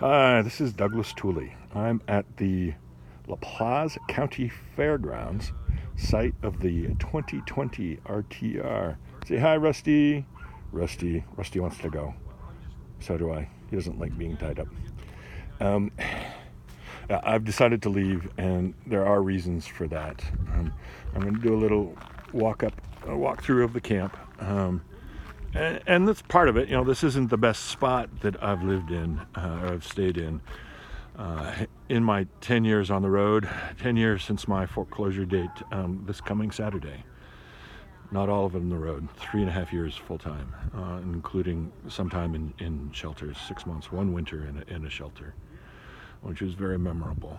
Hi, this is Douglas Tooley. I'm at the Paz County Fairgrounds, site of the 2020 RTR. Say hi, Rusty. Rusty wants to go. So do I. He doesn't like being tied up. I've decided to leave, and there are reasons for that. I'm going to do a little walkthrough of the camp. And that's part of it. You know, this isn't the best spot that I've lived in, or I've stayed in my 10 years on the road, 10 years since my foreclosure date, this coming Saturday. Not all of it on the road, 3.5 years full time, including some time in shelters, 6 months, one winter in a shelter, which was very memorable.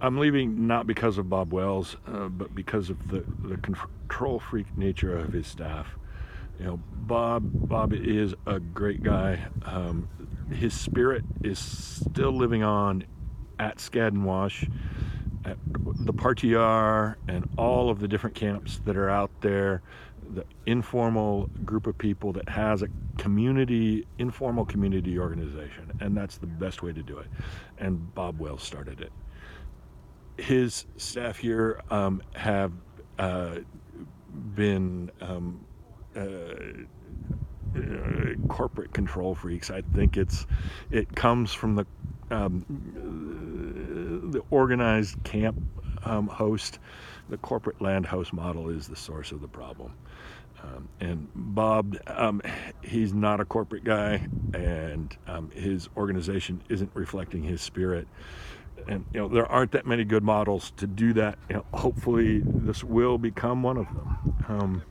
I'm leaving not because of Bob Wells, but because of the control freak nature of his staff. You know, Bob is a great guy. His spirit is still living on at Skad and Wash, at the RTR, and all of the different camps that are out there. The informal group of people that has a informal community organization, and that's the best way to do it. And Bob Wells started it. His staff here have been corporate control freaks. I think it comes from the organized camp host. The corporate land host model is the source of the problem. And Bob, he's not a corporate guy, and his organization isn't reflecting his spirit. And you know, there aren't that many good models to do that. You know, hopefully this will become one of them.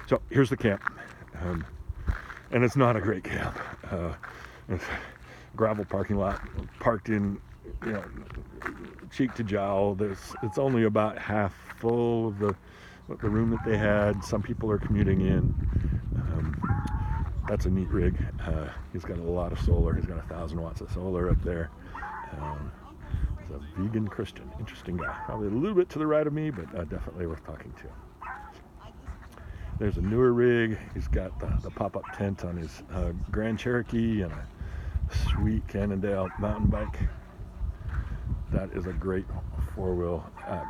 So here's the camp, and it's not a great camp. It's a gravel parking lot, parked in, you know, cheek to jowl. It's only about half full of the room that they had. Some people are commuting in. That's a neat rig. He's got a lot of solar. He's got 1,000 watts of solar up there. He's a vegan Christian. Interesting guy. Probably a little bit to the right of me, but definitely worth talking to. There's a newer rig. He's got the pop-up tent on his Grand Cherokee and a sweet Cannondale mountain bike. That is a great four-wheel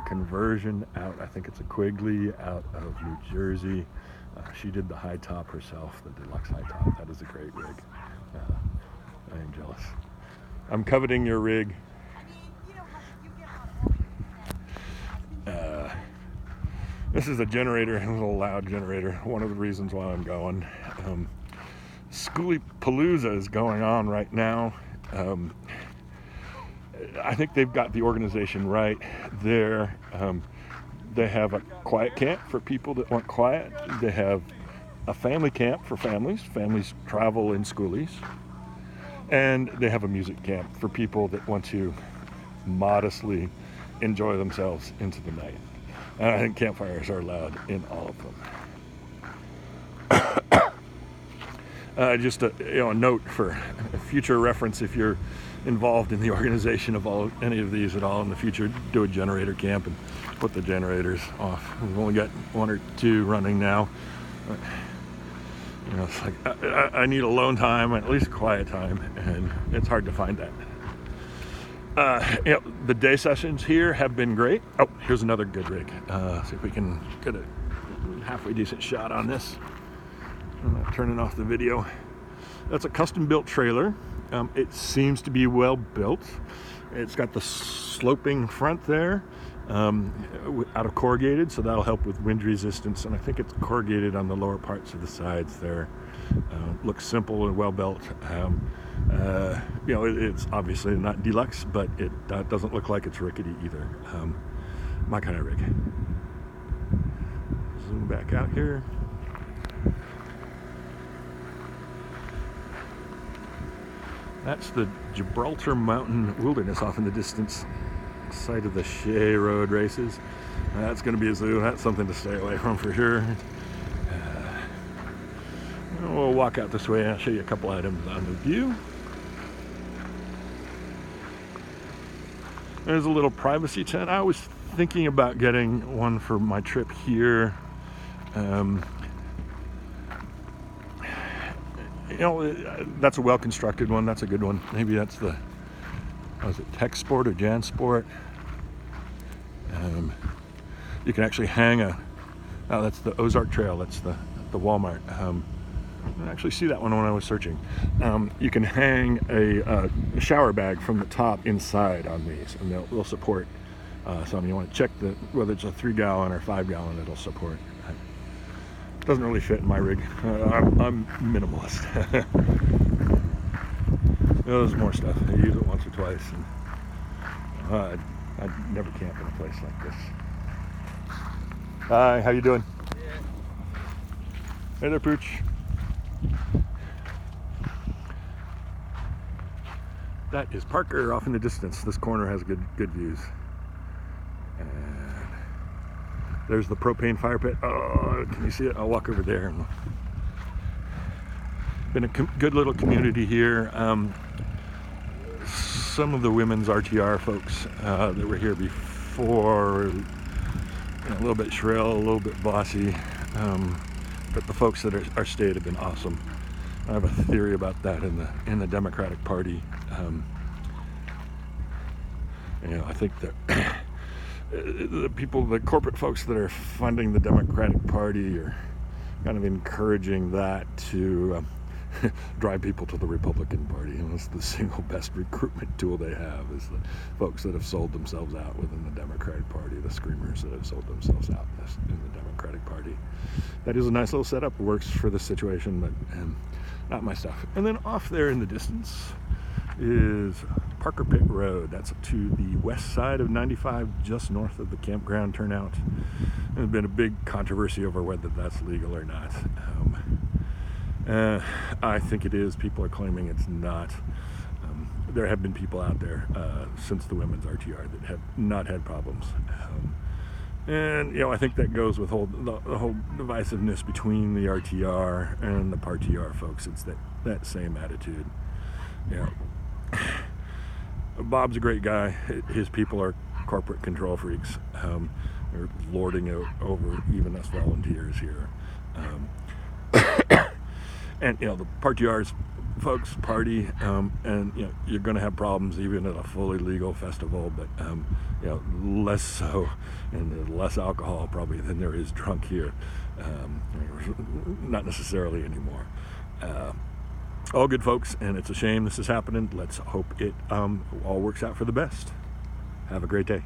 conversion out. I think it's a Quigley out of New Jersey. She did the high top herself, the deluxe high top. That is a great rig. I am jealous. I'm coveting your rig. This is a generator, a little loud generator. One of the reasons why I'm going. Schoolie Palooza is going on right now. I think they've got the organization right there. They have a quiet camp for people that want quiet. They have a family camp for families. Families travel in schoolies. And they have a music camp for people that want to modestly enjoy themselves into the night. And I think campfires are allowed in all of them. Just a note for future reference: if you're involved in the organization of any of these at all in the future, do a generator camp and put the generators off. We've only got 1 or 2 running now. You know, it's like I need alone time, at least quiet time, and it's hard to find that. You know, the day sessions here have been great. Oh, here's another good rig. See if we can get a halfway decent shot on this. I'm not turning off the video. That's a custom built trailer. It seems to be well built. It's got the sloping front there, out of corrugated, so that'll help with wind resistance. And I think it's corrugated on the lower parts of the sides there. Looks simple and well built. You know, it's obviously not deluxe, but it doesn't look like it's rickety either. My kind of rig. Zoom back out here. That's the Gibraltar Mountain Wilderness off in the distance, site of the Shea Road races. That's going to be a zoo. That's something to stay away from for sure. We'll walk out this way and I'll show you a couple items on the view. There's a little privacy tent. I was thinking about getting one for my trip here. that's a well-constructed one. That's a good one. Maybe that's the, was it Tech Sport or Jan Sport? You can actually hang that's the Ozark Trail. That's the Walmart. I actually see that one when I was searching. You can hang a shower bag from the top inside on these, and they'll support some. You want to check whether it's a 3-gallon or 5-gallon, it'll support. It doesn't really fit in my rig. I'm minimalist. There's more stuff. I use it once or twice, and I'd never camp in a place like this. Hi, how you doing? Hey there, Pooch. That is Parker off in the distance. This corner has good views. And there's the propane fire pit. Oh, can you see it? I'll walk over there. Been a good little community here. Some of the women's RTR folks that were here before, a little bit shrill, a little bit bossy, but the folks that are stayed have been awesome. I have a theory about that in the Democratic Party. I think that the corporate folks that are funding the Democratic Party are kind of encouraging that to drive people to the Republican Party. It's the single best recruitment tool they have is the folks that have sold themselves out within the Democratic Party, the screamers that have sold themselves out in the Democratic Party. That is a nice little setup. It works for this situation, but not my stuff. And then off there in the distance is Parker Pit Road. That's to the west side of 95, just north of the campground turnout. There's been a big controversy over whether that's legal or not. I think it is. People are claiming it's not. There have been people out there since the women's RTR that have not had problems. And I think that goes with the whole divisiveness between the RTR and the PARTR folks. It's that same attitude. Bob's a great guy. His people are corporate control freaks. They're lording it over even us volunteers here. And the PARTR's folks party, and you're going to have problems even at a fully legal festival, but less so, and there's less alcohol probably than there is drunk here. Not necessarily anymore. All good folks, and it's a shame this is happening. Let's hope it all works out for the best. Have a great day.